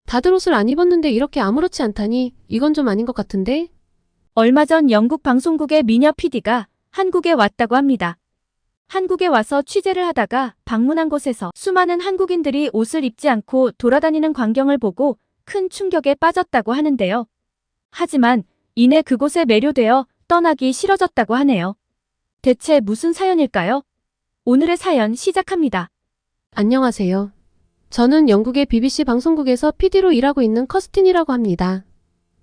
다들 옷을 안 입었는데 이렇게 아무렇지 않다니 이건 좀 아닌 것 같은데? 얼마 전 영국 방송국의 미녀 PD가 한국에 왔다고 합니다. 한국에 와서 취재를 하다가 방문한 곳에서 수많은 한국인들이 옷을 입지 않고 돌아다니는 광경을 보고 큰 충격에 빠졌다고 하는데요. 하지만 이내 그곳에 매료되어 떠나기 싫어졌다고 하네요. 대체 무슨 사연일까요? 오늘의 사연 시작합니다. 안녕하세요. 저는 영국의 BBC 방송국에서 PD로 일하고 있는 커스틴이라고 합니다.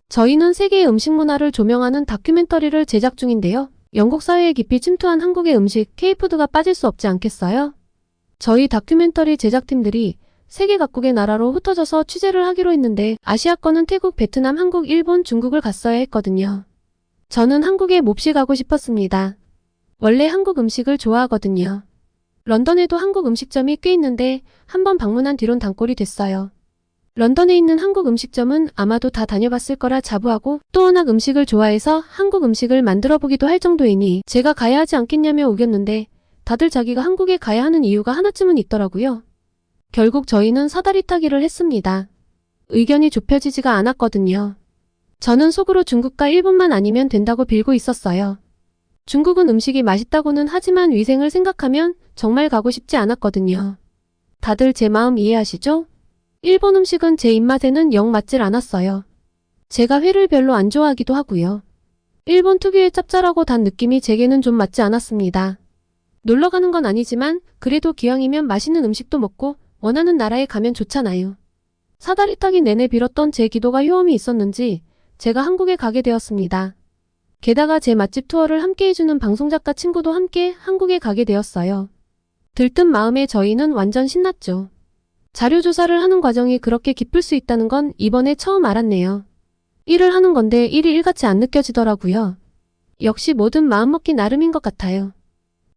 저희는 세계의 음식 문화를 조명하는 다큐멘터리를 제작 중인데요. 영국 사회에 깊이 침투한 한국의 음식, K푸드가 빠질 수 없지 않겠어요? 저희 다큐멘터리 제작팀들이 세계 각국의 나라로 흩어져서 취재를 하기로 했는데 아시아권은 태국, 베트남, 한국, 일본, 중국을 갔어야 했거든요. 저는 한국에 몹시 가고 싶었습니다. 원래 한국 음식을 좋아하거든요. 런던에도 한국 음식점이 꽤 있는데 한번 방문한 뒤론 단골이 됐어요. 런던에 있는 한국 음식점은 아마도 다 다녀봤을 거라 자부하고 또 워낙 음식을 좋아해서 한국 음식을 만들어 보기도 할 정도이니 제가 가야 하지 않겠냐며 우겼는데 다들 자기가 한국에 가야 하는 이유가 하나쯤은 있더라고요. 결국 저희는 사다리 타기를 했습니다. 의견이 좁혀지지가 않았거든요. 저는 속으로 중국과 일본만 아니면 된다고 빌고 있었어요. 중국은 음식이 맛있다고는 하지만 위생을 생각하면 정말 가고 싶지 않았거든요. 다들 제 마음 이해하시죠? 일본 음식은 제 입맛에는 영 맞질 않았어요. 제가 회를 별로 안 좋아하기도 하고요. 일본 특유의 짭짤하고 단 느낌이 제게는 좀 맞지 않았습니다. 놀러 가는 건 아니지만 그래도 기왕이면 맛있는 음식도 먹고 원하는 나라에 가면 좋잖아요. 사다리 타기 내내 빌었던 제 기도가 효험이 있었는지 제가 한국에 가게 되었습니다. 게다가 제 맛집 투어를 함께 해주는 방송작가 친구도 함께 한국에 가게 되었어요. 들뜬 마음에 저희는 완전 신났죠. 자료조사를 하는 과정이 그렇게 깊을 수 있다는 건 이번에 처음 알았네요. 일을 하는 건데 일이 일같이 안 느껴지더라고요. 역시 뭐든 마음먹기 나름인 것 같아요.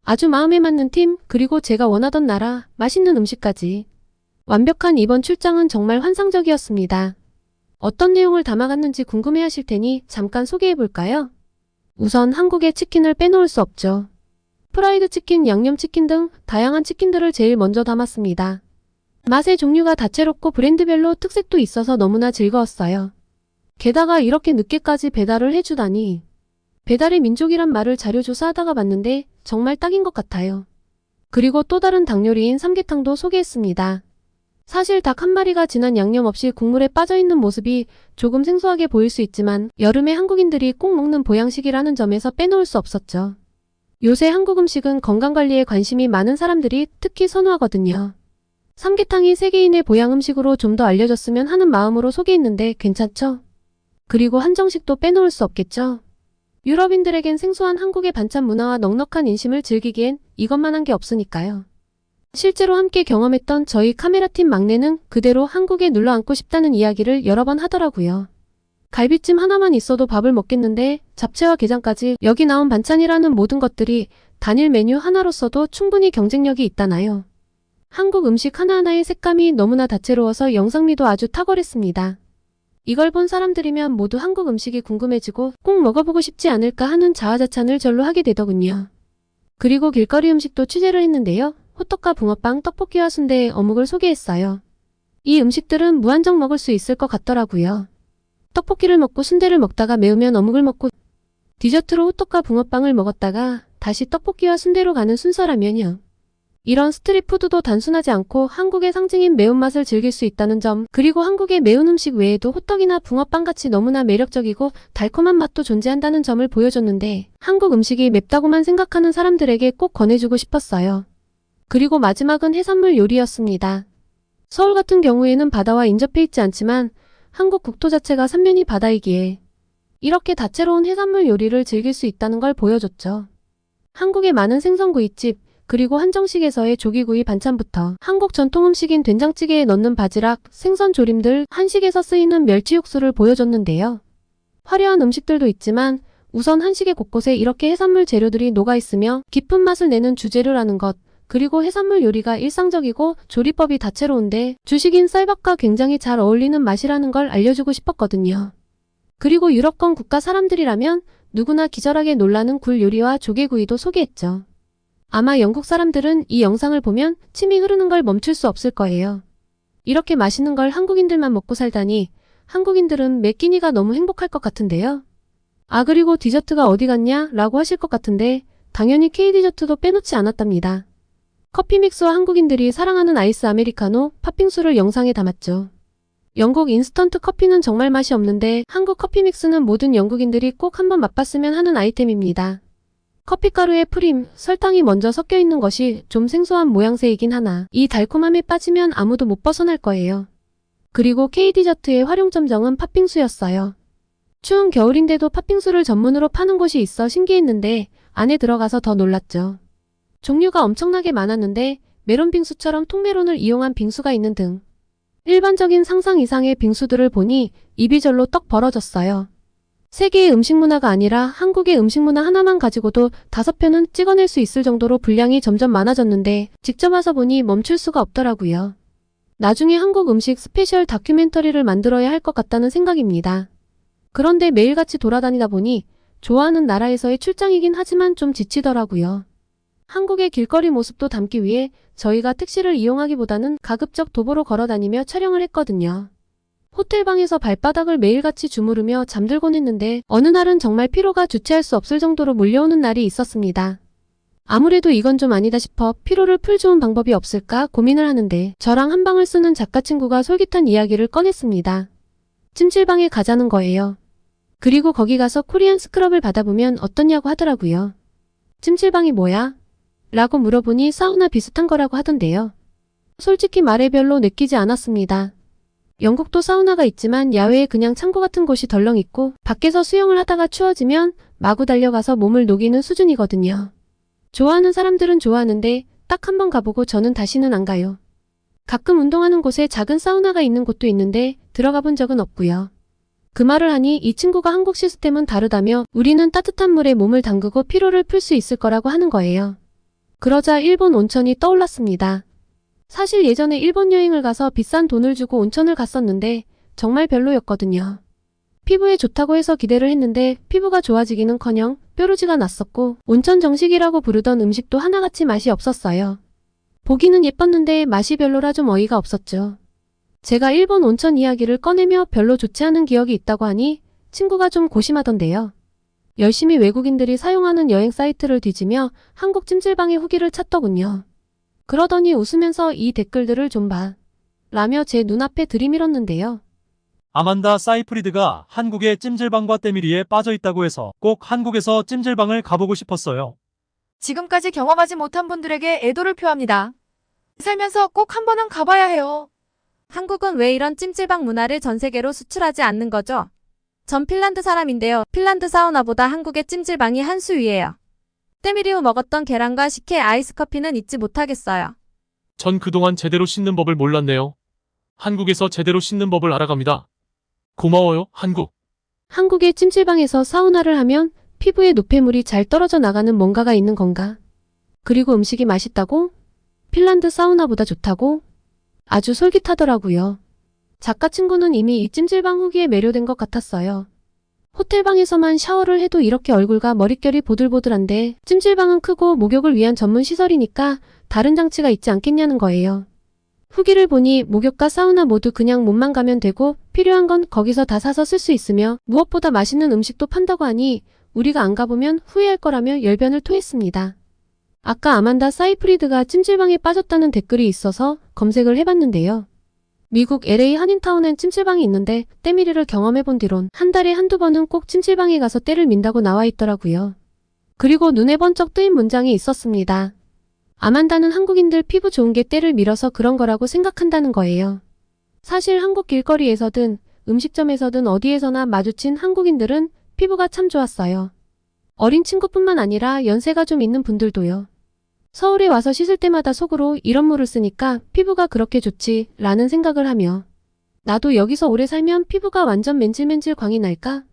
아주 마음에 맞는 팀, 그리고 제가 원하던 나라, 맛있는 음식까지. 완벽한 이번 출장은 정말 환상적이었습니다. 어떤 내용을 담아갔는지 궁금해하실 테니 잠깐 소개해볼까요? 우선 한국의 치킨을 빼놓을 수 없죠. 프라이드 치킨, 양념치킨 등 다양한 치킨들을 제일 먼저 담았습니다. 맛의 종류가 다채롭고 브랜드별로 특색도 있어서 너무나 즐거웠어요. 게다가 이렇게 늦게까지 배달을 해주다니. 배달의 민족이란 말을 자료조사하다가 봤는데 정말 딱인 것 같아요. 그리고 또 다른 닭 요리인 삼계탕도 소개했습니다. 사실 닭 한 마리가 진한 양념 없이 국물에 빠져있는 모습이 조금 생소하게 보일 수 있지만 여름에 한국인들이 꼭 먹는 보양식이라는 점에서 빼놓을 수 없었죠. 요새 한국 음식은 건강관리에 관심이 많은 사람들이 특히 선호하거든요. 삼계탕이 세계인의 보양 음식으로 좀 더 알려졌으면 하는 마음으로 소개했는데 괜찮죠? 그리고 한정식도 빼놓을 수 없겠죠? 유럽인들에겐 생소한 한국의 반찬 문화와 넉넉한 인심을 즐기기엔 이것만한 게 없으니까요. 실제로 함께 경험했던 저희 카메라팀 막내는 그대로 한국에 눌러 앉고 싶다는 이야기를 여러 번 하더라고요. 갈비찜 하나만 있어도 밥을 먹겠는데 잡채와 게장까지 여기 나온 반찬이라는 모든 것들이 단일 메뉴 하나로서도 충분히 경쟁력이 있다나요. 한국 음식 하나하나의 색감이 너무나 다채로워서 영상미도 아주 탁월했습니다. 이걸 본 사람들이면 모두 한국 음식이 궁금해지고 꼭 먹어보고 싶지 않을까 하는 자화자찬을 절로 하게 되더군요. 그리고 길거리 음식도 취재를 했는데요. 호떡과 붕어빵, 떡볶이와 순대, 어묵을 소개했어요. 이 음식들은 무한정 먹을 수 있을 것 같더라고요. 떡볶이를 먹고 순대를 먹다가 매우면 어묵을 먹고 디저트로 호떡과 붕어빵을 먹었다가 다시 떡볶이와 순대로 가는 순서라면요. 이런 스트릿푸드도 단순하지 않고 한국의 상징인 매운맛을 즐길 수 있다는 점, 그리고 한국의 매운 음식 외에도 호떡이나 붕어빵같이 너무나 매력적이고 달콤한 맛도 존재한다는 점을 보여줬는데 한국 음식이 맵다고만 생각하는 사람들에게 꼭 권해주고 싶었어요. 그리고 마지막은 해산물 요리였습니다. 서울 같은 경우에는 바다와 인접해 있지 않지만 한국 국토 자체가 삼면이 바다이기에 이렇게 다채로운 해산물 요리를 즐길 수 있다는 걸 보여줬죠. 한국의 많은 생선구이집, 그리고 한정식에서의 조기구이 반찬부터 한국 전통 음식인 된장찌개에 넣는 바지락, 생선 조림들, 한식에서 쓰이는 멸치 육수를 보여줬는데요. 화려한 음식들도 있지만 우선 한식의 곳곳에 이렇게 해산물 재료들이 녹아있으며 깊은 맛을 내는 주재료라는 것, 그리고 해산물 요리가 일상적이고 조리법이 다채로운데 주식인 쌀밥과 굉장히 잘 어울리는 맛이라는 걸 알려주고 싶었거든요. 그리고 유럽권 국가 사람들이라면 누구나 기절하게 놀라는 굴 요리와 조개구이도 소개했죠. 아마 영국 사람들은 이 영상을 보면 침이 흐르는 걸 멈출 수 없을 거예요. 이렇게 맛있는 걸 한국인들만 먹고 살다니 한국인들은 매 끼니가 너무 행복할 것 같은데요. 아, 그리고 디저트가 어디 갔냐? 라고 하실 것 같은데 당연히 K디저트도 빼놓지 않았답니다. 커피 믹스와 한국인들이 사랑하는 아이스 아메리카노, 팥빙수를 영상에 담았죠. 영국 인스턴트 커피는 정말 맛이 없는데 한국 커피 믹스는 모든 영국인들이 꼭 한번 맛봤으면 하는 아이템입니다. 커피가루에 프림, 설탕이 먼저 섞여 있는 것이 좀 생소한 모양새이긴 하나 이 달콤함에 빠지면 아무도 못 벗어날 거예요. 그리고 K디저트의 활용점정은 팥빙수였어요. 추운 겨울인데도 팥빙수를 전문으로 파는 곳이 있어 신기했는데 안에 들어가서 더 놀랐죠. 종류가 엄청나게 많았는데 메론 빙수처럼 통메론을 이용한 빙수가 있는 등 일반적인 상상 이상의 빙수들을 보니 입이 절로 떡 벌어졌어요. 세계의 음식 문화가 아니라 한국의 음식 문화 하나만 가지고도 5편은 찍어낼 수 있을 정도로 분량이 점점 많아졌는데 직접 와서 보니 멈출 수가 없더라고요. 나중에 한국 음식 스페셜 다큐멘터리를 만들어야 할 것 같다는 생각입니다. 그런데 매일같이 돌아다니다 보니 좋아하는 나라에서의 출장이긴 하지만 좀 지치더라고요. 한국의 길거리 모습도 담기 위해 저희가 택시를 이용하기보다는 가급적 도보로 걸어다니며 촬영을 했거든요. 호텔방에서 발바닥을 매일같이 주무르며 잠들곤 했는데 어느 날은 정말 피로가 주체할 수 없을 정도로 몰려오는 날이 있었습니다. 아무래도 이건 좀 아니다 싶어 피로를 풀 좋은 방법이 없을까 고민을 하는데 저랑 한 방을 쓰는 작가 친구가 솔깃한 이야기를 꺼냈습니다. 찜질방에 가자는 거예요. 그리고 거기 가서 코리안 스크럽을 받아보면 어떠냐고 하더라고요. 찜질방이 뭐야? 라고 물어보니 사우나 비슷한 거라고 하던데요. 솔직히 말해 별로 느끼지 않았습니다. 영국도 사우나가 있지만 야외에 그냥 창고 같은 곳이 덜렁 있고 밖에서 수영을 하다가 추워지면 마구 달려가서 몸을 녹이는 수준이거든요. 좋아하는 사람들은 좋아하는데 딱 한 번 가보고 저는 다시는 안 가요. 가끔 운동하는 곳에 작은 사우나가 있는 곳도 있는데 들어가 본 적은 없고요. 그 말을 하니 이 친구가 한국 시스템은 다르다며 우리는 따뜻한 물에 몸을 담그고 피로를 풀 수 있을 거라고 하는 거예요. 그러자 일본 온천이 떠올랐습니다. 사실 예전에 일본 여행을 가서 비싼 돈을 주고 온천을 갔었는데 정말 별로였거든요. 피부에 좋다고 해서 기대를 했는데 피부가 좋아지기는커녕 뾰루지가 났었고 온천 정식이라고 부르던 음식도 하나같이 맛이 없었어요. 보기는 예뻤는데 맛이 별로라 좀 어이가 없었죠. 제가 일본 온천 이야기를 꺼내며 별로 좋지 않은 기억이 있다고 하니 친구가 좀 고심하던데요. 열심히 외국인들이 사용하는 여행 사이트를 뒤지며 한국 찜질방의 후기를 찾더군요. 그러더니 웃으면서 이 댓글들을 좀 봐. 라며 제 눈앞에 들이밀었는데요. 아만다 사이프리드가 한국의 찜질방과 때밀이에 빠져있다고 해서 꼭 한국에서 찜질방을 가보고 싶었어요. 지금까지 경험하지 못한 분들에게 애도를 표합니다. 살면서 꼭 한 번은 가봐야 해요. 한국은 왜 이런 찜질방 문화를 전 세계로 수출하지 않는 거죠? 전 핀란드 사람인데요. 핀란드 사우나보다 한국의 찜질방이 한 수 위예요. 때밀이 후 먹었던 계란과 식혜 아이스 커피는 잊지 못하겠어요. 전 그동안 제대로 씻는 법을 몰랐네요. 한국에서 제대로 씻는 법을 알아갑니다. 고마워요, 한국. 한국의 찜질방에서 사우나를 하면 피부에 노폐물이 잘 떨어져 나가는 뭔가가 있는 건가? 그리고 음식이 맛있다고? 핀란드 사우나보다 좋다고? 아주 솔깃하더라고요. 작가 친구는 이미 이 찜질방 후기에 매료된 것 같았어요. 호텔방에서만 샤워를 해도 이렇게 얼굴과 머릿결이 보들보들한데 찜질방은 크고 목욕을 위한 전문 시설이니까 다른 장치가 있지 않겠냐는 거예요. 후기를 보니 목욕과 사우나 모두 그냥 몸만 가면 되고 필요한 건 거기서 다 사서 쓸 수 있으며 무엇보다 맛있는 음식도 판다고 하니 우리가 안 가보면 후회할 거라며 열변을 토했습니다. 아까 아만다 사이프리드가 찜질방에 빠졌다는 댓글이 있어서 검색을 해봤는데요. 미국 LA 한인타운엔 찜질방이 있는데 때밀이를 경험해본 뒤론 한 달에 한두 번은 꼭 찜질방에 가서 때를 민다고 나와 있더라고요. 그리고 눈에 번쩍 뜨인 문장이 있었습니다. 아만다는 한국인들 피부 좋은 게 때를 밀어서 그런 거라고 생각한다는 거예요. 사실 한국 길거리에서든 음식점에서든 어디에서나 마주친 한국인들은 피부가 참 좋았어요. 어린 친구뿐만 아니라 연세가 좀 있는 분들도요. 서울에 와서 씻을 때마다 속으로 이런 물을 쓰니까 피부가 그렇게 좋지 라는 생각을 하며 나도 여기서 오래 살면 피부가 완전 맨질맨질 광이 날까?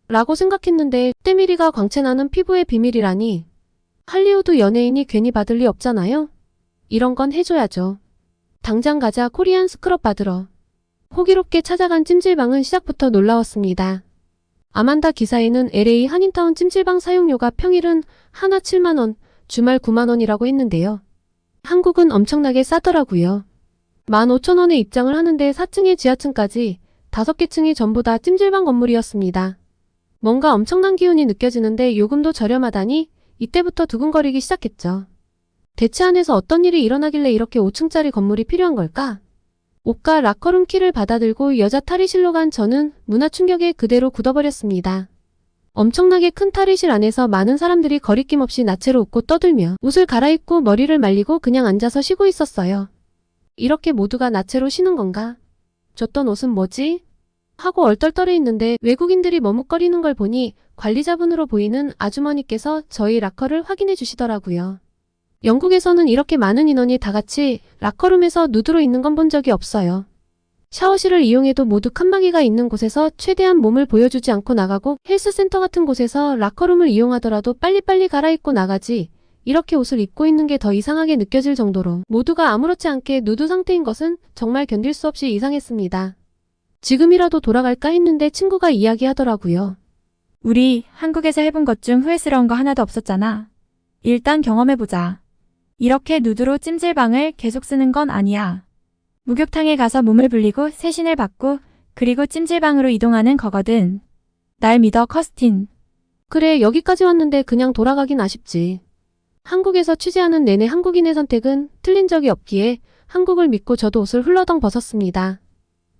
라고 생각했는데 때밀이가 광채나는 피부의 비밀이라니 할리우드 연예인이 괜히 받을 리 없잖아요? 이런 건 해줘야죠. 당장 가자 코리안 스크럽 받으러. 호기롭게 찾아간 찜질방은 시작부터 놀라웠습니다. 아만다 기사에는 LA 한인타운 찜질방 사용료가 평일은 하나 7만원, 주말 9만원이라고 했는데요. 한국은 엄청나게 싸더라고요. 15,000원에 입장을 하는데 4층에 지하층까지 5개 층이 전부 다 찜질방 건물이었습니다. 뭔가 엄청난 기운이 느껴지는데 요금도 저렴하다니 이때부터 두근거리기 시작했죠. 대체 안에서 어떤 일이 일어나길래 이렇게 5층짜리 건물이 필요한 걸까? 옷과 라커룸 키를 받아들고 여자 탈의실로 간 저는 문화 충격에 그대로 굳어버렸습니다. 엄청나게 큰 탈의실 안에서 많은 사람들이 거리낌 없이 나체로 웃고 떠들며 옷을 갈아입고 머리를 말리고 그냥 앉아서 쉬고 있었어요. 이렇게 모두가 나체로 쉬는 건가? 줬던 옷은 뭐지? 하고 얼떨떨해 있는데 외국인들이 머뭇거리는 걸 보니 관리자분으로 보이는 아주머니께서 저희 라커를 확인해 주시더라고요. 영국에서는 이렇게 많은 인원이 다 같이 라커룸에서 누드로 있는 건 본 적이 없어요. 샤워실을 이용해도 모두 칸막이가 있는 곳에서 최대한 몸을 보여주지 않고 나가고 헬스센터 같은 곳에서 라커룸을 이용하더라도 빨리빨리 갈아입고 나가지 이렇게 옷을 입고 있는 게 더 이상하게 느껴질 정도로 모두가 아무렇지 않게 누드 상태인 것은 정말 견딜 수 없이 이상했습니다. 지금이라도 돌아갈까 했는데 친구가 이야기하더라고요. 우리 한국에서 해본 것 중 후회스러운 거 하나도 없었잖아. 일단 경험해보자. 이렇게 누드로 찜질방을 계속 쓰는 건 아니야. 목욕탕에 가서 몸을 불리고 세신을 받고 그리고 찜질방으로 이동하는 거거든. 날 믿어, 커스틴. 그래, 여기까지 왔는데 그냥 돌아가긴 아쉽지. 한국에서 취재하는 내내 한국인의 선택은 틀린 적이 없기에 한국을 믿고 저도 옷을 훌러덩 벗었습니다.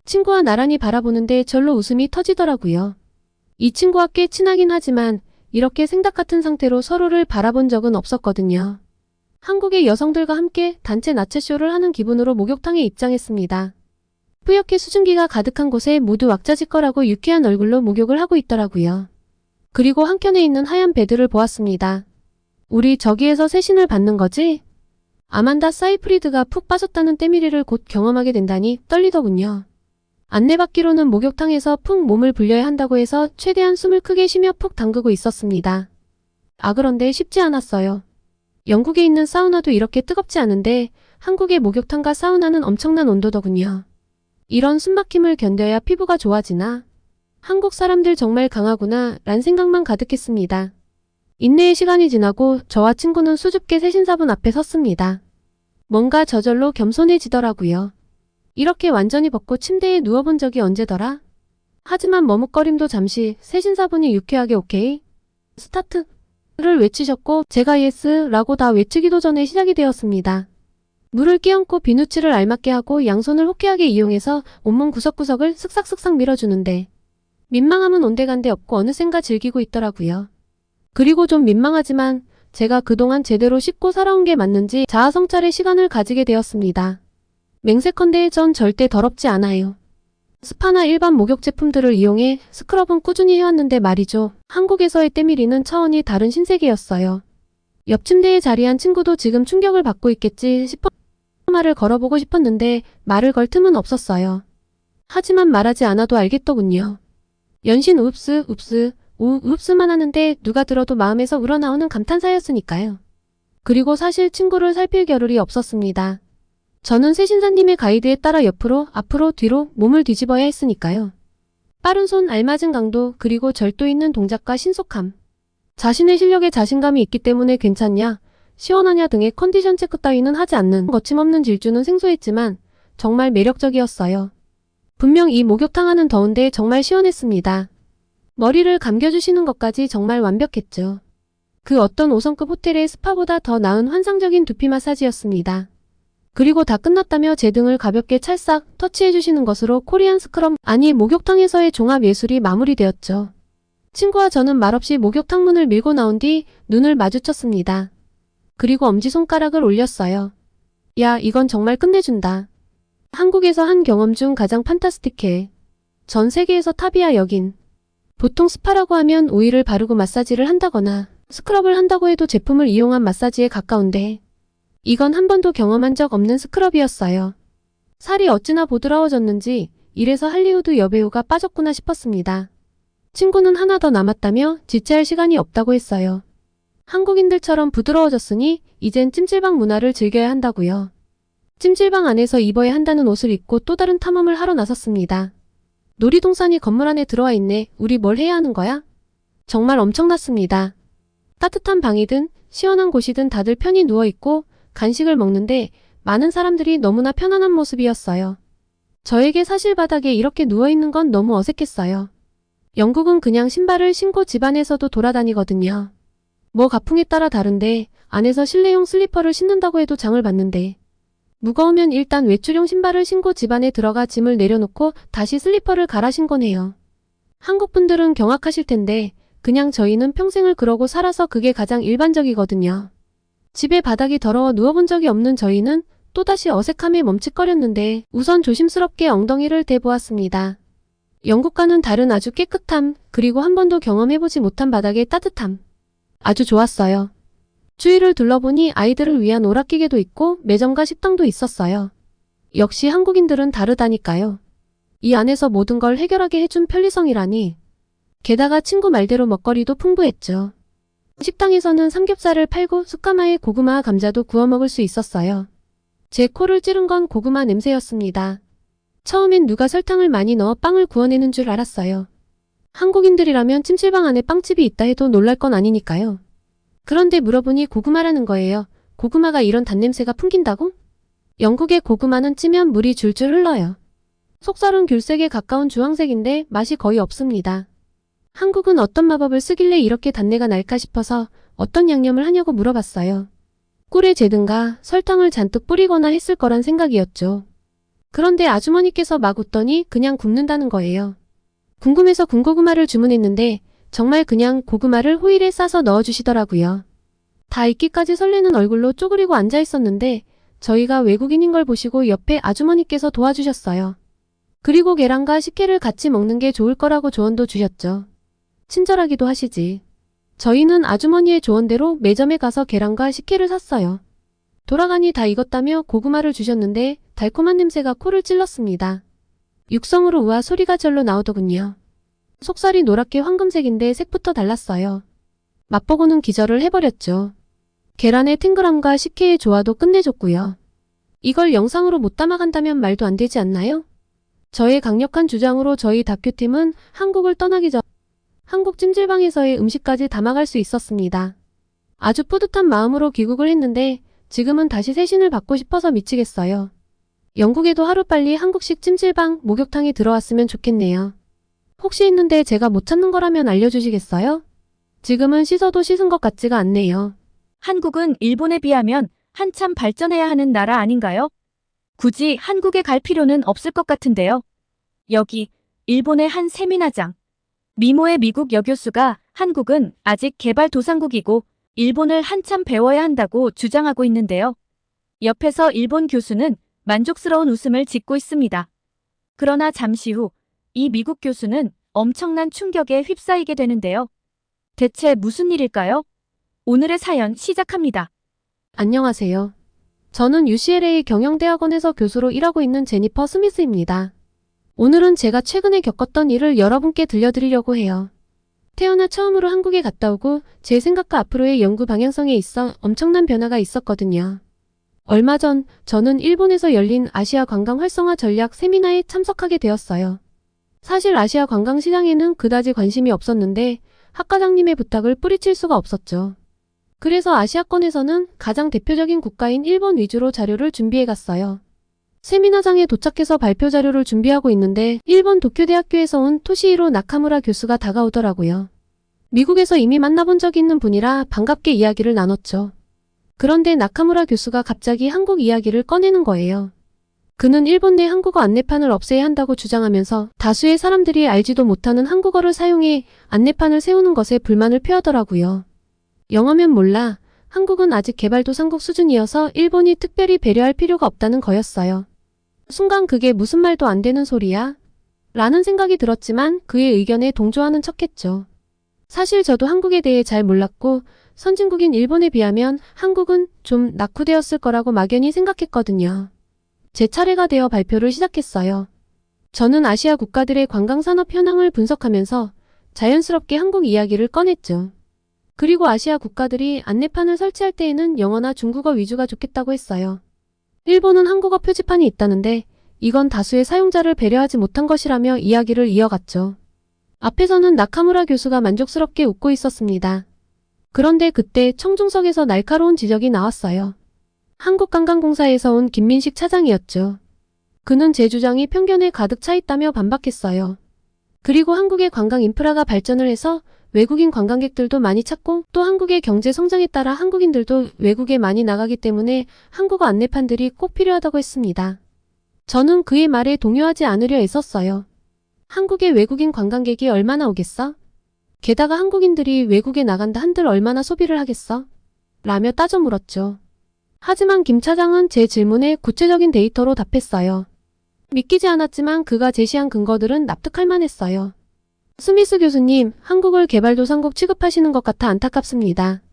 친구와 나란히 바라보는데 절로 웃음이 터지더라고요. 이 친구와 꽤 친하긴 하지만 이렇게 생닭 같은 상태로 서로를 바라본 적은 없었거든요. 한국의 여성들과 함께 단체 나체쇼를 하는 기분으로 목욕탕에 입장했습니다. 뿌옇게 수증기가 가득한 곳에 모두 왁자지껄하고 유쾌한 얼굴로 목욕을 하고 있더라고요. 그리고 한켠에 있는 하얀 베드를 보았습니다. 우리 저기에서 세신을 받는 거지? 아만다 사이프리드가 푹 빠졌다는 때밀이를 곧 경험하게 된다니 떨리더군요. 안내받기로는 목욕탕에서 푹 몸을 불려야 한다고 해서 최대한 숨을 크게 쉬며 푹 담그고 있었습니다. 아, 그런데 쉽지 않았어요. 영국에 있는 사우나도 이렇게 뜨겁지 않은데 한국의 목욕탕과 사우나는 엄청난 온도더군요. 이런 숨막힘을 견뎌야 피부가 좋아지나? 한국 사람들 정말 강하구나 란 생각만 가득했습니다. 인내의 시간이 지나고 저와 친구는 수줍게 세신사분 앞에 섰습니다. 뭔가 저절로 겸손해지더라고요. 이렇게 완전히 벗고 침대에 누워본 적이 언제더라? 하지만 머뭇거림도 잠시 세신사분이 유쾌하게 오케이, 스타트를 외치셨고 제가 예스라고 다 외치기도 전에 시작이 되었습니다. 물을 끼얹고 비누칠을 알맞게 하고 양손을 호쾌하게 이용해서 온몸 구석구석을 쓱싹쓱싹 밀어주는데 민망함은 온데간데 없고 어느샌가 즐기고 있더라고요. 그리고 좀 민망하지만 제가 그동안 제대로 씻고 살아온 게 맞는지 자아성찰의 시간을 가지게 되었습니다. 맹세컨대 전 절대 더럽지 않아요. 스파나 일반 목욕 제품들을 이용해 스크럽은 꾸준히 해왔는데 말이죠. 한국에서의 때밀이는 차원이 다른 신세계였어요. 옆 침대에 자리한 친구도 지금 충격을 받고 있겠지 싶어 말을 걸어보고 싶었는데 말을 걸 틈은 없었어요. 하지만 말하지 않아도 알겠더군요. 연신 읍스 읍스만 하는데 누가 들어도 마음에서 우러나오는 감탄사였으니까요. 그리고 사실 친구를 살필 겨를이 없었습니다. 저는 세신사님의 가이드에 따라 옆으로, 앞으로, 뒤로 몸을 뒤집어야 했으니까요. 빠른 손, 알맞은 강도, 그리고 절도 있는 동작과 신속함. 자신의 실력에 자신감이 있기 때문에 괜찮냐, 시원하냐 등의 컨디션 체크 따위는 하지 않는 거침없는 질주는 생소했지만 정말 매력적이었어요. 분명 이 목욕탕 안은 더운데 정말 시원했습니다. 머리를 감겨주시는 것까지 정말 완벽했죠. 그 어떤 5성급 호텔의 스파보다 더 나은 환상적인 두피 마사지였습니다. 그리고 다 끝났다며 제 등을 가볍게 찰싹 터치해주시는 것으로 코리안 스크럼, 아니 목욕탕에서의 종합 예술이 마무리되었죠. 친구와 저는 말없이 목욕탕 문을 밀고 나온 뒤 눈을 마주쳤습니다. 그리고 엄지손가락을 올렸어요. 야, 이건 정말 끝내준다. 한국에서 한 경험 중 가장 판타스틱해. 전 세계에서 탑이야 여긴. 보통 스파라고 하면 오일을 바르고 마사지를 한다거나 스크럽을 한다고 해도 제품을 이용한 마사지에 가까운데 이건 한 번도 경험한 적 없는 스크럽이었어요. 살이 어찌나 보드라워졌는지 이래서 할리우드 여배우가 빠졌구나 싶었습니다. 친구는 하나 더 남았다며 지체할 시간이 없다고 했어요. 한국인들처럼 부드러워졌으니 이젠 찜질방 문화를 즐겨야 한다고요. 찜질방 안에서 입어야 한다는 옷을 입고 또 다른 탐험을 하러 나섰습니다. 놀이동산이 건물 안에 들어와 있네. 우리 뭘 해야 하는 거야? 정말 엄청났습니다. 따뜻한 방이든 시원한 곳이든 다들 편히 누워있고 간식을 먹는데 많은 사람들이 너무나 편안한 모습이었어요. 저에게 사실 바닥에 이렇게 누워있는 건 너무 어색했어요. 영국은 그냥 신발을 신고 집안에서도 돌아다니거든요. 뭐 가풍에 따라 다른데 안에서 실내용 슬리퍼를 신는다고 해도 장을 봤는데 무거우면 일단 외출용 신발을 신고 집 안에 들어가 짐을 내려놓고 다시 슬리퍼를 갈아 신곤 해요. 한국 분들은 경악하실 텐데 그냥 저희는 평생을 그러고 살아서 그게 가장 일반적이거든요. 집에 바닥이 더러워 누워본 적이 없는 저희는 또다시 어색함에 멈칫거렸는데 우선 조심스럽게 엉덩이를 대보았습니다. 영국과는 다른 아주 깨끗함, 그리고 한 번도 경험해보지 못한 바닥의 따뜻함. 아주 좋았어요. 주위를 둘러보니 아이들을 위한 오락기계도 있고 매점과 식당도 있었어요. 역시 한국인들은 다르다니까요. 이 안에서 모든 걸 해결하게 해준 편리성이라니. 게다가 친구 말대로 먹거리도 풍부했죠. 식당에서는 삼겹살을 팔고 숯가마에 고구마 감자도 구워 먹을 수 있었어요. 제 코를 찌른 건 고구마 냄새였습니다. 처음엔 누가 설탕을 많이 넣어 빵을 구워내는 줄 알았어요. 한국인들이라면 찜질방 안에 빵집이 있다 해도 놀랄 건 아니니까요. 그런데 물어보니 고구마라는 거예요. 고구마가 이런 단냄새가 풍긴다고? 영국의 고구마는 찌면 물이 줄줄 흘러요. 속살은 귤색에 가까운 주황색인데 맛이 거의 없습니다. 한국은 어떤 마법을 쓰길래 이렇게 단내가 날까 싶어서 어떤 양념을 하냐고 물어봤어요. 꿀에 재든가 설탕을 잔뜩 뿌리거나 했을 거란 생각이었죠. 그런데 아주머니께서 막 웃더니 그냥 굽는다는 거예요. 궁금해서 군고구마를 주문했는데 정말 그냥 고구마를 호일에 싸서 넣어주시더라고요. 다 익기까지 설레는 얼굴로 쪼그리고 앉아 있었는데 저희가 외국인인 걸 보시고 옆에 아주머니께서 도와주셨어요. 그리고 계란과 식혜를 같이 먹는 게 좋을 거라고 조언도 주셨죠. 친절하기도 하시지. 저희는 아주머니의 조언대로 매점에 가서 계란과 식혜를 샀어요. 돌아가니 다 익었다며 고구마를 주셨는데 달콤한 냄새가 코를 찔렀습니다. 육성으로 우아 소리가 절로 나오더군요. 속살이 노랗게 황금색인데 색부터 달랐어요. 맛보고는 기절을 해버렸죠. 계란의 탱글함과 식혜의 조화도 끝내줬고요. 이걸 영상으로 못 담아간다면 말도 안 되지 않나요? 저의 강력한 주장으로 저희 다큐팀은 한국을 떠나기 전 한국 찜질방에서의 음식까지 담아갈 수 있었습니다. 아주 뿌듯한 마음으로 귀국을 했는데 지금은 다시 새신을 받고 싶어서 미치겠어요. 영국에도 하루빨리 한국식 찜질방, 목욕탕이 들어왔으면 좋겠네요. 혹시 있는데 제가 못 찾는 거라면 알려주시겠어요? 지금은 씻어도 씻은 것 같지가 않네요. 한국은 일본에 비하면 한참 발전해야 하는 나라 아닌가요? 굳이 한국에 갈 필요는 없을 것 같은데요. 여기 일본의 한 세미나장. 미모의 미국 여교수가 한국은 아직 개발도상국이고 일본을 한참 배워야 한다고 주장하고 있는데요. 옆에서 일본 교수는 만족스러운 웃음을 짓고 있습니다. 그러나 잠시 후 이 미국 교수는 엄청난 충격에 휩싸이게 되는데요. 대체 무슨 일일까요? 오늘의 사연 시작합니다. 안녕하세요. 저는 UCLA 경영대학원에서 교수로 일하고 있는 제니퍼 스미스입니다. 오늘은 제가 최근에 겪었던 일을 여러분께 들려드리려고 해요. 태어나 처음으로 한국에 갔다 오고 제 생각과 앞으로의 연구 방향성에 있어 엄청난 변화가 있었거든요. 얼마 전 저는 일본에서 열린 아시아 관광 활성화 전략 세미나에 참석하게 되었어요. 사실 아시아 관광 시장에는 그다지 관심이 없었는데 학과장님의 부탁을 뿌리칠 수가 없었죠. 그래서 아시아권에서는 가장 대표적인 국가인 일본 위주로 자료를 준비해 갔어요. 세미나장에 도착해서 발표 자료를 준비하고 있는데 일본 도쿄대학교에서 온 토시히로 나카무라 교수가 다가오더라고요. 미국에서 이미 만나본 적이 있는 분이라 반갑게 이야기를 나눴죠. 그런데 나카무라 교수가 갑자기 한국 이야기를 꺼내는 거예요. 그는 일본 내 한국어 안내판을 없애야 한다고 주장하면서 다수의 사람들이 알지도 못하는 한국어를 사용해 안내판을 세우는 것에 불만을 표하더라고요. 영어면 몰라. 한국은 아직 개발도상국 수준이어서 일본이 특별히 배려할 필요가 없다는 거였어요. 순간 그게 무슨 말도 안 되는 소리야? 라는 생각이 들었지만 그의 의견에 동조하는 척했죠. 사실 저도 한국에 대해 잘 몰랐고 선진국인 일본에 비하면 한국은 좀 낙후되었을 거라고 막연히 생각했거든요. 제 차례가 되어 발표를 시작했어요. 저는 아시아 국가들의 관광산업 현황을 분석하면서 자연스럽게 한국 이야기를 꺼냈죠. 그리고 아시아 국가들이 안내판을 설치할 때에는 영어나 중국어 위주가 좋겠다고 했어요. 일본은 한국어 표지판이 있다는데 이건 다수의 사용자를 배려하지 못한 것이라며 이야기를 이어갔죠. 앞에서는 나카무라 교수가 만족스럽게 웃고 있었습니다. 그런데 그때 청중석에서 날카로운 지적이 나왔어요. 한국관광공사에서 온 김민식 차장이었죠. 그는 제 주장이 편견에 가득 차 있다며 반박했어요. 그리고 한국의 관광 인프라가 발전을 해서 외국인 관광객들도 많이 찾고 또 한국의 경제 성장에 따라 한국인들도 외국에 많이 나가기 때문에 한국어 안내판들이 꼭 필요하다고 했습니다. 저는 그의 말에 동요하지 않으려 애썼어요. 한국의 외국인 관광객이 얼마나 오겠어? 게다가 한국인들이 외국에 나간다 한들 얼마나 소비를 하겠어? 라며 따져 물었죠. 하지만 김 차장은 제 질문에 구체적인 데이터로 답했어요. 믿기지 않았지만 그가 제시한 근거들은 납득할 만했어요. 스미스 교수님, 한국을 개발도상국 취급하시는 것 같아 안타깝습니다.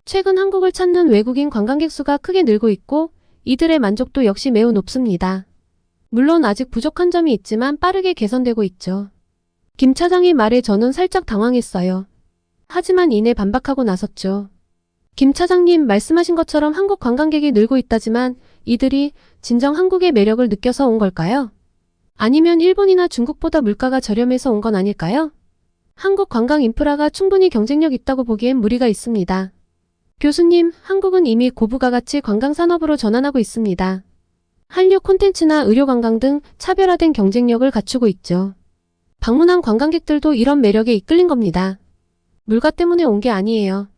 최근 한국을 찾는 외국인 관광객 수가 크게 늘고 있고 이들의 만족도 역시 매우 높습니다. 물론 아직 부족한 점이 있지만 빠르게 개선되고 있죠. 김 차장의 말에 저는 살짝 당황했어요. 하지만 이내 반박하고 나섰죠. 김 차장님 말씀하신 것처럼 한국 관광객이 늘고 있다지만 이들이 진정 한국의 매력을 느껴서 온 걸까요? 아니면 일본이나 중국보다 물가가 저렴해서 온 건 아닐까요? 한국 관광 인프라가 충분히 경쟁력 있다고 보기엔 무리가 있습니다. 교수님, 한국은 이미 고부가가치 관광산업으로 전환하고 있습니다. 한류 콘텐츠나 의료관광 등 차별화된 경쟁력을 갖추고 있죠. 방문한 관광객들도 이런 매력에 이끌린 겁니다. 물가 때문에 온 게 아니에요.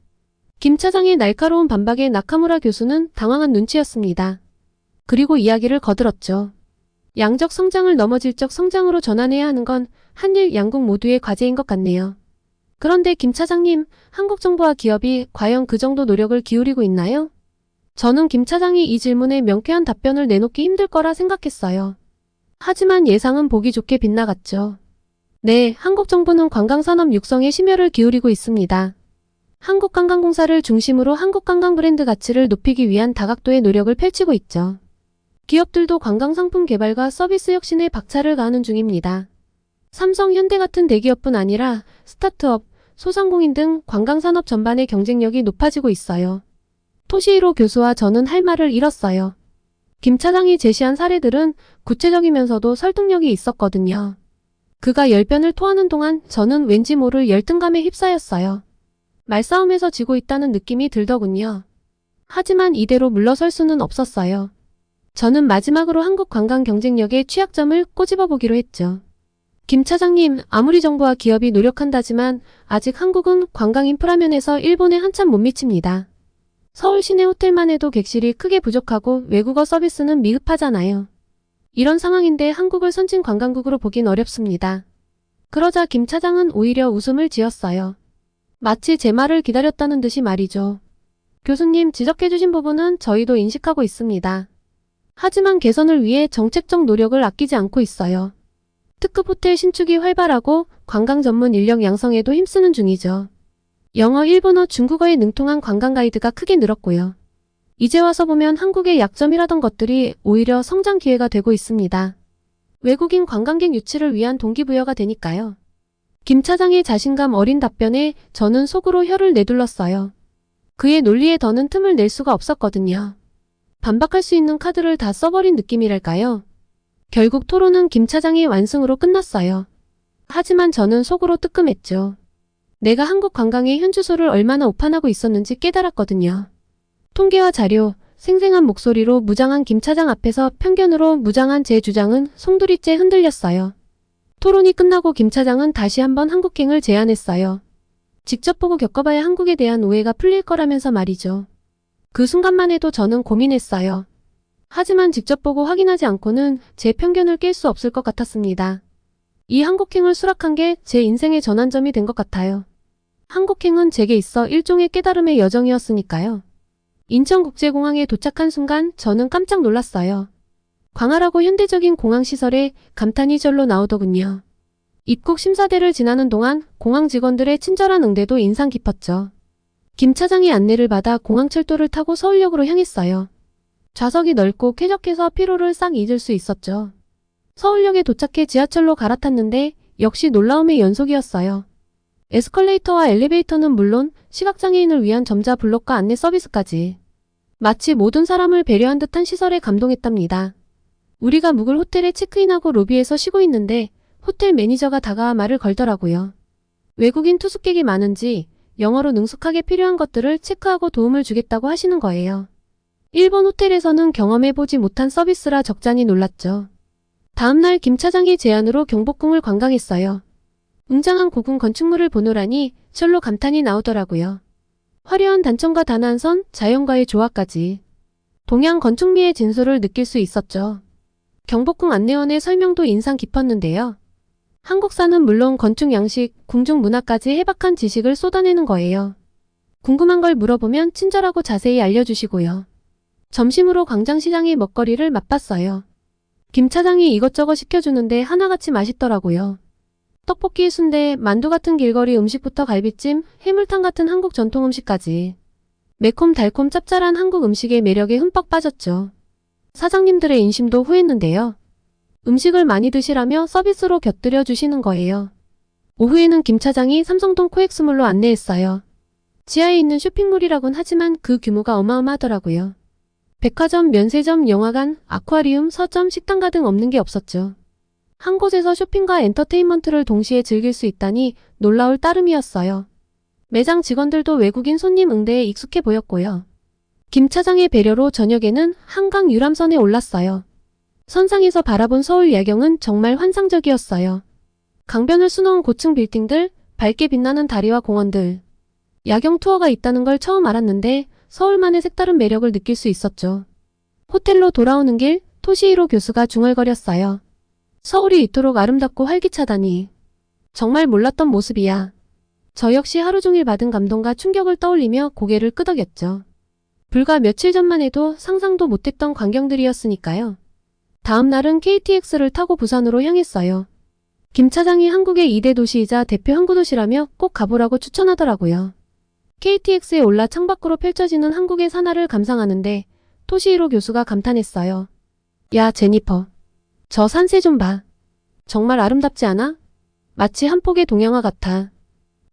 김 차장의 날카로운 반박에 나카무라 교수는 당황한 눈치였습니다. 그리고 이야기를 거들었죠. 양적 성장을 넘어 질적 성장으로 전환해야 하는 건 한일 양국 모두의 과제인 것 같네요. 그런데 김 차장님, 한국 정부와 기업이 과연 그 정도 노력을 기울이고 있나요? 저는 김 차장이 이 질문에 명쾌한 답변을 내놓기 힘들 거라 생각했어요. 하지만 예상은 보기 좋게 빗나갔죠. 네, 한국 정부는 관광산업 육성에 심혈을 기울이고 있습니다. 한국관광공사를 중심으로 한국 관광 브랜드 가치를 높이기 위한 다각도의 노력을 펼치고 있죠. 기업들도 관광상품 개발과 서비스 혁신에 박차를 가하는 중입니다. 삼성, 현대 같은 대기업뿐 아니라 스타트업, 소상공인 등 관광산업 전반의 경쟁력이 높아지고 있어요. 토시히로 교수와 저는 할 말을 잃었어요. 김 차장이 제시한 사례들은 구체적이면서도 설득력이 있었거든요. 그가 열변을 토하는 동안 저는 왠지 모를 열등감에 휩싸였어요. 말싸움에서 지고 있다는 느낌이 들더군요. 하지만 이대로 물러설 수는 없었어요. 저는 마지막으로 한국 관광 경쟁력의 취약점을 꼬집어 보기로 했죠. 김 차장님, 아무리 정부와 기업이 노력한다지만 아직 한국은 관광 인프라 면에서 일본에 한참 못 미칩니다. 서울 시내 호텔만 해도 객실이 크게 부족하고 외국어 서비스는 미흡하잖아요. 이런 상황인데 한국을 선진 관광국으로 보긴 어렵습니다. 그러자 김 차장은 오히려 웃음을 지었어요. 마치 제 말을 기다렸다는 듯이 말이죠. 교수님, 지적해주신 부분은 저희도 인식하고 있습니다. 하지만 개선을 위해 정책적 노력을 아끼지 않고 있어요. 특급 호텔 신축이 활발하고 관광 전문 인력 양성에도 힘쓰는 중이죠. 영어, 일본어, 중국어에 능통한 관광 가이드가 크게 늘었고요. 이제 와서 보면 한국의 약점이라던 것들이 오히려 성장 기회가 되고 있습니다. 외국인 관광객 유치를 위한 동기부여가 되니까요. 김 차장의 자신감 어린 답변에 저는 속으로 혀를 내둘렀어요. 그의 논리에 더는 틈을 낼 수가 없었거든요. 반박할 수 있는 카드를 다 써버린 느낌이랄까요. 결국 토론은 김 차장의 완승으로 끝났어요. 하지만 저는 속으로 뜨끔했죠. 내가 한국 관광의 현주소를 얼마나 오판하고 있었는지 깨달았거든요. 통계와 자료, 생생한 목소리로 무장한 김 차장 앞에서 편견으로 무장한 제 주장은 송두리째 흔들렸어요. 토론이 끝나고 김 차장은 다시 한번 한국행을 제안했어요. 직접 보고 겪어봐야 한국에 대한 오해가 풀릴 거라면서 말이죠. 그 순간만 해도 저는 고민했어요. 하지만 직접 보고 확인하지 않고는 제 편견을 깰 수 없을 것 같았습니다. 이 한국행을 수락한 게 제 인생의 전환점이 된 것 같아요. 한국행은 제게 있어 일종의 깨달음의 여정이었으니까요. 인천국제공항에 도착한 순간 저는 깜짝 놀랐어요. 광활하고 현대적인 공항시설에 감탄이 절로 나오더군요. 입국 심사대를 지나는 동안 공항 직원들의 친절한 응대도 인상 깊었죠. 김 차장의 안내를 받아 공항철도를 타고 서울역으로 향했어요. 좌석이 넓고 쾌적해서 피로를 싹 잊을 수 있었죠. 서울역에 도착해 지하철로 갈아탔는데 역시 놀라움의 연속이었어요. 에스컬레이터와 엘리베이터는 물론 시각장애인을 위한 점자 블록과 안내 서비스까지. 마치 모든 사람을 배려한 듯한 시설에 감동했답니다. 우리가 묵을 호텔에 체크인하고 로비에서 쉬고 있는데 호텔 매니저가 다가와 말을 걸더라고요. 외국인 투숙객이 많은지 영어로 능숙하게 필요한 것들을 체크하고 도움을 주겠다고 하시는 거예요. 일본 호텔에서는 경험해보지 못한 서비스라 적잖이 놀랐죠. 다음날 김 차장의 제안으로 경복궁을 관광했어요. 웅장한 고궁 건축물을 보노라니 절로 감탄이 나오더라고요. 화려한 단청과 단아한 선, 자연과의 조화까지. 동양 건축미의 진수를 느낄 수 있었죠. 경복궁 안내원의 설명도 인상 깊었는데요. 한국사는 물론 건축 양식, 궁중 문화까지 해박한 지식을 쏟아내는 거예요. 궁금한 걸 물어보면 친절하고 자세히 알려주시고요. 점심으로 광장시장의 먹거리를 맛봤어요. 김 차장이 이것저것 시켜주는데 하나같이 맛있더라고요. 떡볶이, 순대, 만두 같은 길거리 음식부터 갈비찜, 해물탕 같은 한국 전통 음식까지. 매콤 달콤 짭짤한 한국 음식의 매력에 흠뻑 빠졌죠. 사장님들의 인심도 후했는데요. 음식을 많이 드시라며 서비스로 곁들여 주시는 거예요. 오후에는 김 차장이 삼성동 코엑스몰로 안내했어요. 지하에 있는 쇼핑몰이라곤 하지만 그 규모가 어마어마하더라고요. 백화점, 면세점, 영화관, 아쿠아리움, 서점, 식당 가등 없는 게 없었죠. 한 곳에서 쇼핑과 엔터테인먼트를 동시에 즐길 수 있다니 놀라울 따름이었어요. 매장 직원들도 외국인 손님 응대에 익숙해 보였고요. 김 차장의 배려로 저녁에는 한강 유람선에 올랐어요. 선상에서 바라본 서울 야경은 정말 환상적이었어요. 강변을 수놓은 고층 빌딩들, 밝게 빛나는 다리와 공원들. 야경 투어가 있다는 걸 처음 알았는데 서울만의 색다른 매력을 느낄 수 있었죠. 호텔로 돌아오는 길 토시히로 교수가 중얼거렸어요. 서울이 이토록 아름답고 활기차다니. 정말 몰랐던 모습이야. 저 역시 하루 종일 받은 감동과 충격을 떠올리며 고개를 끄덕였죠. 불과 며칠 전만 해도 상상도 못했던 광경들이었으니까요. 다음 날은 KTX를 타고 부산으로 향했어요. 김 차장이 한국의 2대 도시이자 대표 항구도시라며 꼭 가보라고 추천하더라고요. KTX에 올라 창밖으로 펼쳐지는 한국의 산하를 감상하는데 토시히로 교수가 감탄했어요. 야, 제니퍼. 저 산세 좀 봐. 정말 아름답지 않아? 마치 한 폭의 동양화 같아.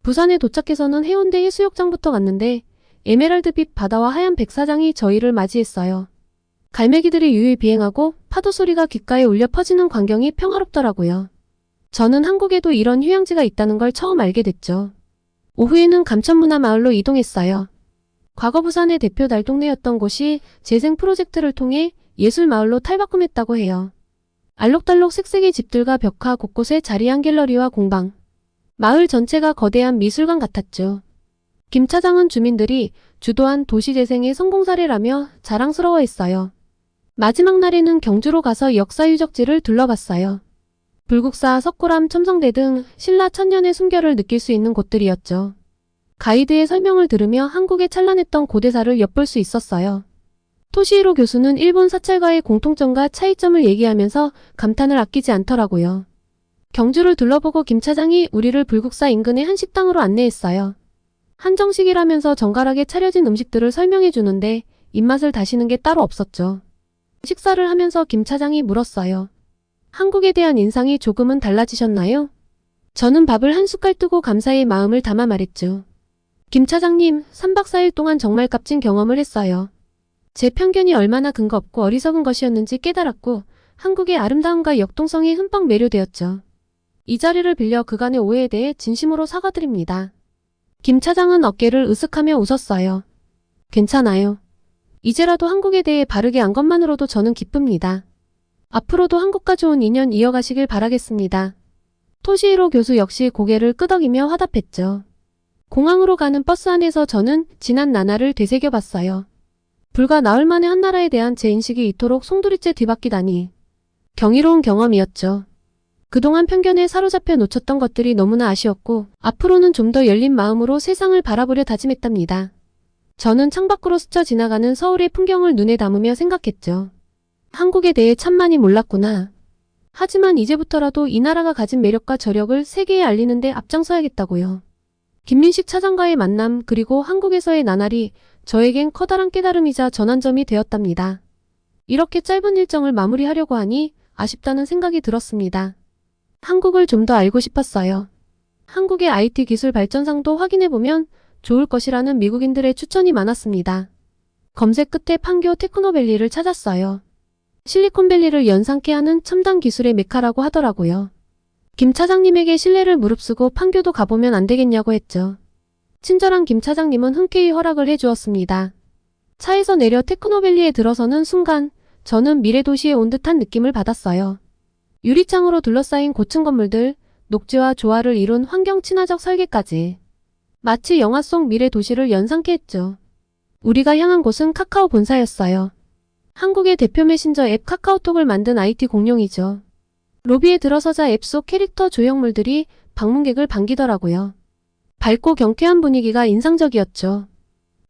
부산에 도착해서는 해운대 해수욕장부터 갔는데 에메랄드빛 바다와 하얀 백사장이 저희를 맞이했어요. 갈매기들이 유유히 비행하고 파도 소리가 귓가에 울려 퍼지는 광경이 평화롭더라고요. 저는 한국에도 이런 휴양지가 있다는 걸 처음 알게 됐죠. 오후에는 감천문화마을로 이동했어요. 과거 부산의 대표 달동네였던 곳이 재생 프로젝트를 통해 예술마을로 탈바꿈했다고 해요. 알록달록 색색의 집들과 벽화 곳곳에 자리한 갤러리와 공방. 마을 전체가 거대한 미술관 같았죠. 김 차장은 주민들이 주도한 도시재생의 성공 사례라며 자랑스러워했어요. 마지막 날에는 경주로 가서 역사유적지를 둘러봤어요. 불국사, 석굴암, 첨성대 등 신라 천년의 순결을 느낄 수 있는 곳들이었죠. 가이드의 설명을 들으며 한국의 찬란했던 고대사를 엿볼 수 있었어요. 토시히로 교수는 일본 사찰과의 공통점과 차이점을 얘기하면서 감탄을 아끼지 않더라고요. 경주를 둘러보고 김 차장이 우리를 불국사 인근의 한 식당으로 안내했어요. 한정식이라면서 정갈하게 차려진 음식들을 설명해 주는데 입맛을 다시는 게 따로 없었죠. 식사를 하면서 김 차장이 물었어요. 한국에 대한 인상이 조금은 달라지셨나요? 저는 밥을 한 숟갈 뜨고 감사의 마음을 담아 말했죠. 김 차장님, 3박 4일 동안 정말 값진 경험을 했어요. 제 편견이 얼마나 근거 없고 어리석은 것이었는지 깨달았고 한국의 아름다움과 역동성에 흠뻑 매료되었죠. 이 자리를 빌려 그간의 오해에 대해 진심으로 사과드립니다. 김 차장은 어깨를 으쓱하며 웃었어요. 괜찮아요. 이제라도 한국에 대해 바르게 안 것만으로도 저는 기쁩니다. 앞으로도 한국과 좋은 인연 이어가시길 바라겠습니다. 토시히로 교수 역시 고개를 끄덕이며 화답했죠. 공항으로 가는 버스 안에서 저는 지난 나날을 되새겨봤어요. 불과 나흘 만에 한나라에 대한 제 인식이 이토록 송두리째 뒤바뀌다니. 경이로운 경험이었죠. 그동안 편견에 사로잡혀 놓쳤던 것들이 너무나 아쉬웠고 앞으로는 좀 더 열린 마음으로 세상을 바라보려 다짐했답니다. 저는 창밖으로 스쳐 지나가는 서울의 풍경을 눈에 담으며 생각했죠. 한국에 대해 참 많이 몰랐구나. 하지만 이제부터라도 이 나라가 가진 매력과 저력을 세계에 알리는 데 앞장서야겠다고요. 김민식 차장과의 만남 그리고 한국에서의 나날이 저에겐 커다란 깨달음이자 전환점이 되었답니다. 이렇게 짧은 일정을 마무리하려고 하니 아쉽다는 생각이 들었습니다. 한국을 좀 더 알고 싶었어요. 한국의 IT 기술 발전상도 확인해보면 좋을 것이라는 미국인들의 추천이 많았습니다. 검색 끝에 판교 테크노밸리를 찾았어요. 실리콘밸리를 연상케 하는 첨단 기술의 메카라고 하더라고요. 김 차장님에게 신뢰를 무릅쓰고 판교도 가보면 안 되겠냐고 했죠. 친절한 김 차장님은 흔쾌히 허락을 해주었습니다. 차에서 내려 테크노밸리에 들어서는 순간 저는 미래 도시에 온 듯한 느낌을 받았어요. 유리창으로 둘러싸인 고층 건물들, 녹지와 조화를 이룬 환경 친화적 설계까지. 마치 영화 속 미래 도시를 연상케 했죠. 우리가 향한 곳은 카카오 본사였어요. 한국의 대표 메신저 앱 카카오톡을 만든 IT 공룡이죠. 로비에 들어서자 앱 속 캐릭터 조형물들이 방문객을 반기더라고요. 밝고 경쾌한 분위기가 인상적이었죠.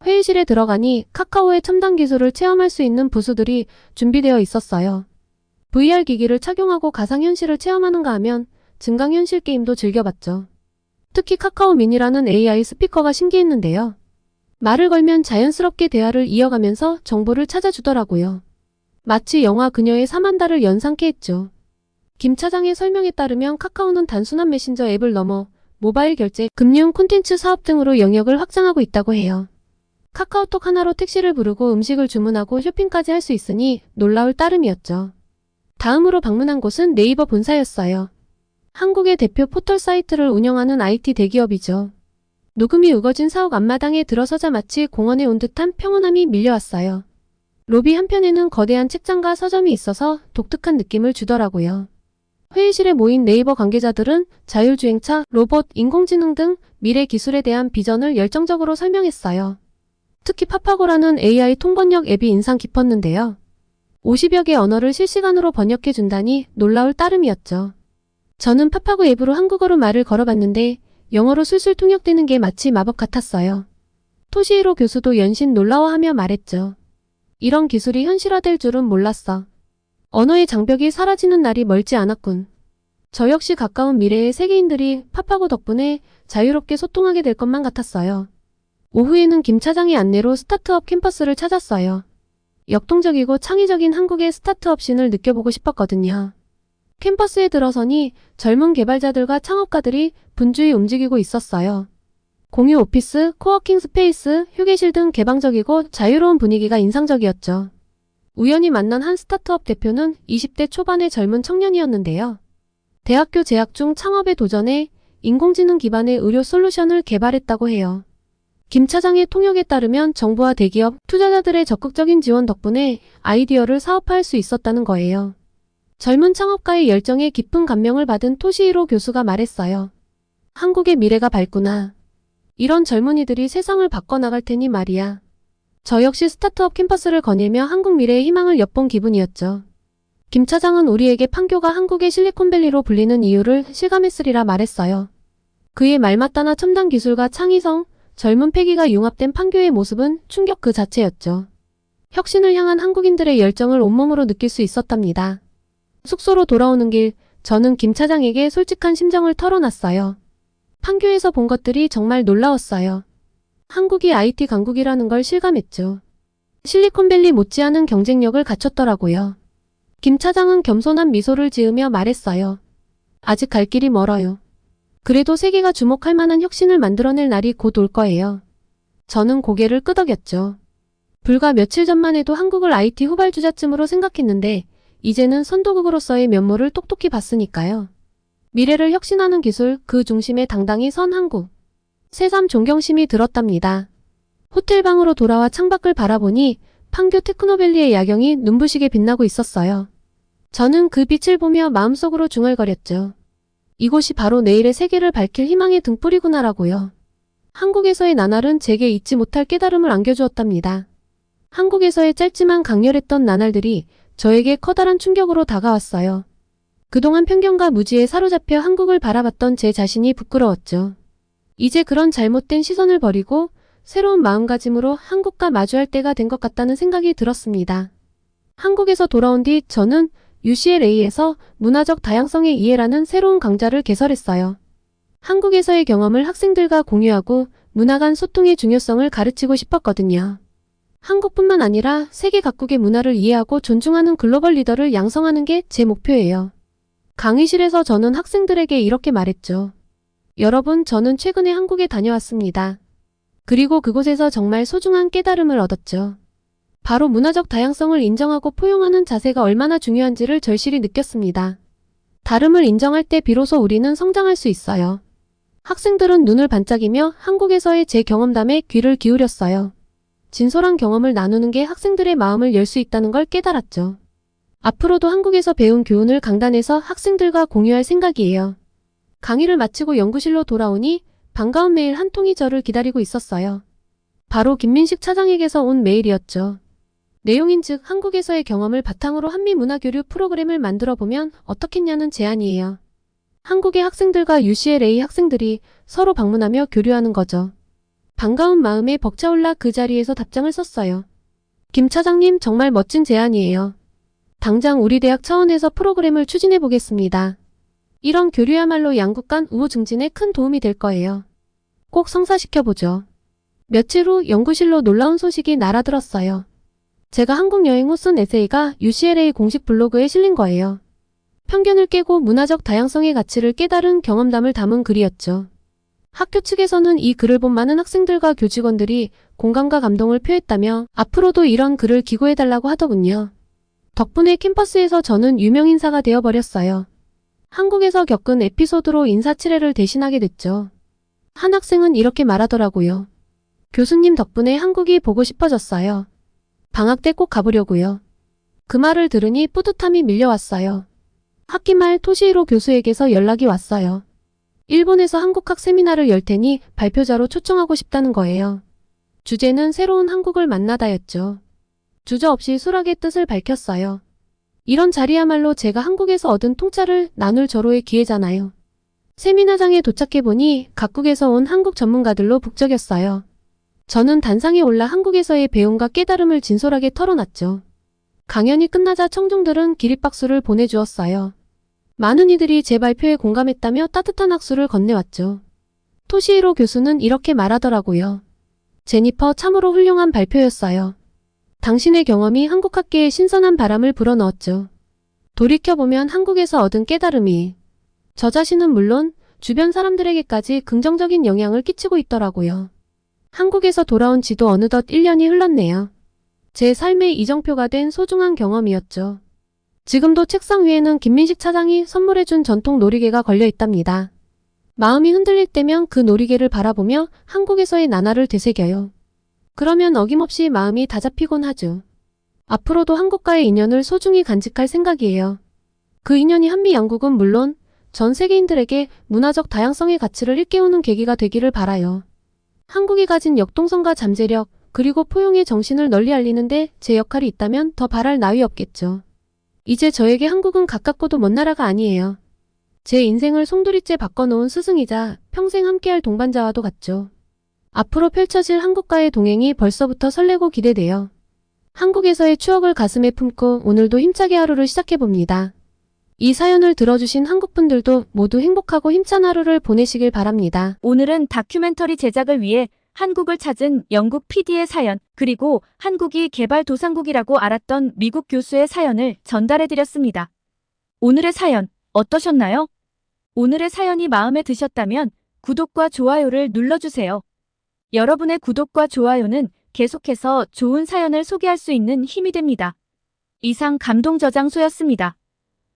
회의실에 들어가니 카카오의 첨단 기술을 체험할 수 있는 부스들이 준비되어 있었어요. VR 기기를 착용하고 가상현실을 체험하는가 하면 증강현실 게임도 즐겨봤죠. 특히 카카오 미니라는 AI 스피커가 신기했는데요. 말을 걸면 자연스럽게 대화를 이어가면서 정보를 찾아주더라고요. 마치 영화 그녀의 사만다를 연상케 했죠. 김 차장의 설명에 따르면 카카오는 단순한 메신저 앱을 넘어 모바일 결제, 금융, 콘텐츠 사업 등으로 영역을 확장하고 있다고 해요. 카카오톡 하나로 택시를 부르고 음식을 주문하고 쇼핑까지 할 수 있으니 놀라울 따름이었죠. 다음으로 방문한 곳은 네이버 본사였어요. 한국의 대표 포털 사이트를 운영하는 IT 대기업이죠. 녹음이 우거진 사옥 앞마당에 들어서자 마치 공원에 온 듯한 평온함이 밀려왔어요. 로비 한편에는 거대한 책장과 서점이 있어서 독특한 느낌을 주더라고요. 회의실에 모인 네이버 관계자들은 자율주행차, 로봇, 인공지능 등 미래 기술에 대한 비전을 열정적으로 설명했어요. 특히 파파고라는 AI 통번역 앱이 인상 깊었는데요. 50여 개 언어를 실시간으로 번역해준다니 놀라울 따름이었죠. 저는 파파고 앱으로 한국어로 말을 걸어봤는데 영어로 술술 통역되는 게 마치 마법 같았어요. 토시히로 교수도 연신 놀라워하며 말했죠. 이런 기술이 현실화될 줄은 몰랐어. 언어의 장벽이 사라지는 날이 멀지 않았군. 저 역시 가까운 미래의 세계인들이 파파고 덕분에 자유롭게 소통하게 될 것만 같았어요. 오후에는 김 차장의 안내로 스타트업 캠퍼스를 찾았어요. 역동적이고 창의적인 한국의 스타트업 씬을 느껴보고 싶었거든요. 캠퍼스에 들어서니 젊은 개발자들과 창업가들이 분주히 움직이고 있었어요. 공유 오피스, 코워킹 스페이스, 휴게실 등 개방적이고 자유로운 분위기가 인상적이었죠. 우연히 만난 한 스타트업 대표는 20대 초반의 젊은 청년이었는데요. 대학교 재학 중 창업에 도전해 인공지능 기반의 의료 솔루션을 개발했다고 해요. 김 차장의 통역에 따르면 정부와 대기업, 투자자들의 적극적인 지원 덕분에 아이디어를 사업화할 수 있었다는 거예요. 젊은 창업가의 열정에 깊은 감명을 받은 토시히로 교수가 말했어요. 한국의 미래가 밝구나. 이런 젊은이들이 세상을 바꿔나갈 테니 말이야. 저 역시 스타트업 캠퍼스를 거닐며 한국 미래의 희망을 엿본 기분이었죠. 김 차장은 우리에게 판교가 한국의 실리콘밸리로 불리는 이유를 실감했으리라 말했어요. 그의 말맞다나 첨단 기술과 창의성, 젊은 패기가 융합된 판교의 모습은 충격 그 자체였죠. 혁신을 향한 한국인들의 열정을 온몸으로 느낄 수 있었답니다. 숙소로 돌아오는 길, 저는 김 차장에게 솔직한 심정을 털어놨어요. 판교에서 본 것들이 정말 놀라웠어요. 한국이 IT 강국이라는 걸 실감했죠. 실리콘밸리 못지않은 경쟁력을 갖췄더라고요. 김 차장은 겸손한 미소를 지으며 말했어요. 아직 갈 길이 멀어요. 그래도 세계가 주목할 만한 혁신을 만들어낼 날이 곧 올 거예요. 저는 고개를 끄덕였죠. 불과 며칠 전만 해도 한국을 IT 후발주자쯤으로 생각했는데 이제는 선도국으로서의 면모를 똑똑히 봤으니까요. 미래를 혁신하는 기술, 그 중심에 당당히 선 한국. 새삼 존경심이 들었답니다. 호텔방으로 돌아와 창밖을 바라보니 판교 테크노밸리의 야경이 눈부시게 빛나고 있었어요. 저는 그 빛을 보며 마음속으로 중얼거렸죠. 이곳이 바로 내일의 세계를 밝힐 희망의 등불이구나라고요. 한국에서의 나날은 제게 잊지 못할 깨달음을 안겨주었답니다. 한국에서의 짧지만 강렬했던 나날들이 저에게 커다란 충격으로 다가왔어요. 그동안 편견과 무지에 사로잡혀 한국을 바라봤던 제 자신이 부끄러웠죠. 이제 그런 잘못된 시선을 버리고 새로운 마음가짐으로 한국과 마주할 때가 된 것 같다는 생각이 들었습니다. 한국에서 돌아온 뒤 저는 UCLA에서 문화적 다양성의 이해라는 새로운 강좌를 개설했어요. 한국에서의 경험을 학생들과 공유하고 문화 간 소통의 중요성을 가르치고 싶었거든요. 한국뿐만 아니라 세계 각국의 문화를 이해하고 존중하는 글로벌 리더를 양성하는 게 제 목표예요. 강의실에서 저는 학생들에게 이렇게 말했죠. 여러분, 저는 최근에 한국에 다녀왔습니다. 그리고 그곳에서 정말 소중한 깨달음을 얻었죠. 바로 문화적 다양성을 인정하고 포용하는 자세가 얼마나 중요한지를 절실히 느꼈습니다. 다름을 인정할 때 비로소 우리는 성장할 수 있어요. 학생들은 눈을 반짝이며 한국에서의 제 경험담에 귀를 기울였어요. 진솔한 경험을 나누는 게 학생들의 마음을 열 수 있다는 걸 깨달았죠. 앞으로도 한국에서 배운 교훈을 강단에서 학생들과 공유할 생각이에요. 강의를 마치고 연구실로 돌아오니 반가운 메일 한 통이 저를 기다리고 있었어요. 바로 김민식 차장에게서 온 메일이었죠. 내용인즉 한국에서의 경험을 바탕으로 한미 문화교류 프로그램을 만들어 보면 어떻겠냐는 제안이에요. 한국의 학생들과 UCLA 학생들이 서로 방문하며 교류하는 거죠. 반가운 마음에 벅차올라 그 자리에서 답장을 썼어요. 김 차장님, 정말 멋진 제안이에요. 당장 우리 대학 차원에서 프로그램을 추진해 보겠습니다. 이런 교류야말로 양국 간 우호 증진에 큰 도움이 될 거예요. 꼭 성사시켜보죠. 며칠 후 연구실로 놀라운 소식이 날아들었어요. 제가 한국 여행 후 쓴 에세이가 UCLA 공식 블로그에 실린 거예요. 편견을 깨고 문화적 다양성의 가치를 깨달은 경험담을 담은 글이었죠. 학교 측에서는 이 글을 본 많은 학생들과 교직원들이 공감과 감동을 표했다며 앞으로도 이런 글을 기고해달라고 하더군요. 덕분에 캠퍼스에서 저는 유명 인사가 되어버렸어요. 한국에서 겪은 에피소드로 인사치레를 대신하게 됐죠. 한 학생은 이렇게 말하더라고요. 교수님 덕분에 한국이 보고 싶어졌어요. 방학 때 꼭 가보려고요. 그 말을 들으니 뿌듯함이 밀려왔어요. 학기 말 토시히로 교수에게서 연락이 왔어요. 일본에서 한국학 세미나를 열 테니 발표자로 초청하고 싶다는 거예요. 주제는 새로운 한국을 만나다였죠. 주저없이 수락의 뜻을 밝혔어요. 이런 자리야말로 제가 한국에서 얻은 통찰을 나눌 절호의 기회잖아요. 세미나장에 도착해보니 각국에서 온 한국 전문가들로 북적였어요. 저는 단상에 올라 한국에서의 배움과 깨달음을 진솔하게 털어놨죠. 강연이 끝나자 청중들은 기립박수를 보내주었어요. 많은 이들이 제 발표에 공감했다며 따뜻한 악수를 건네왔죠. 토시히로 교수는 이렇게 말하더라고요. 제니퍼, 참으로 훌륭한 발표였어요. 당신의 경험이 한국학계에 신선한 바람을 불어넣었죠. 돌이켜보면 한국에서 얻은 깨달음이 저 자신은 물론 주변 사람들에게까지 긍정적인 영향을 끼치고 있더라고요. 한국에서 돌아온 지도 어느덧 1년이 흘렀네요. 제 삶의 이정표가 된 소중한 경험이었죠. 지금도 책상 위에는 김민식 차장이 선물해준 전통 놀이개가 걸려 있답니다. 마음이 흔들릴 때면 그 놀이개를 바라보며 한국에서의 나날을 되새겨요. 그러면 어김없이 마음이 다잡히곤 하죠. 앞으로도 한국과의 인연을 소중히 간직할 생각이에요. 그 인연이 한미 양국은 물론 전 세계인들에게 문화적 다양성의 가치를 일깨우는 계기가 되기를 바라요. 한국이 가진 역동성과 잠재력, 그리고 포용의 정신을 널리 알리는데 제 역할이 있다면 더 바랄 나위 없겠죠. 이제 저에게 한국은 가깝고도 먼 나라가 아니에요. 제 인생을 송두리째 바꿔놓은 스승이자 평생 함께할 동반자와도 같죠. 앞으로 펼쳐질 한국과의 동행이 벌써부터 설레고 기대돼요. 한국에서의 추억을 가슴에 품고 오늘도 힘차게 하루를 시작해봅니다. 이 사연을 들어주신 한국분들도 모두 행복하고 힘찬 하루를 보내시길 바랍니다. 오늘은 다큐멘터리 제작을 위해 한국을 찾은 영국 PD의 사연, 그리고 한국이 개발도상국이라고 알았던 미국 교수의 사연을 전달해드렸습니다. 오늘의 사연 어떠셨나요? 오늘의 사연이 마음에 드셨다면 구독과 좋아요를 눌러주세요. 여러분의 구독과 좋아요는 계속해서 좋은 사연을 소개할 수 있는 힘이 됩니다. 이상 감동저장소였습니다.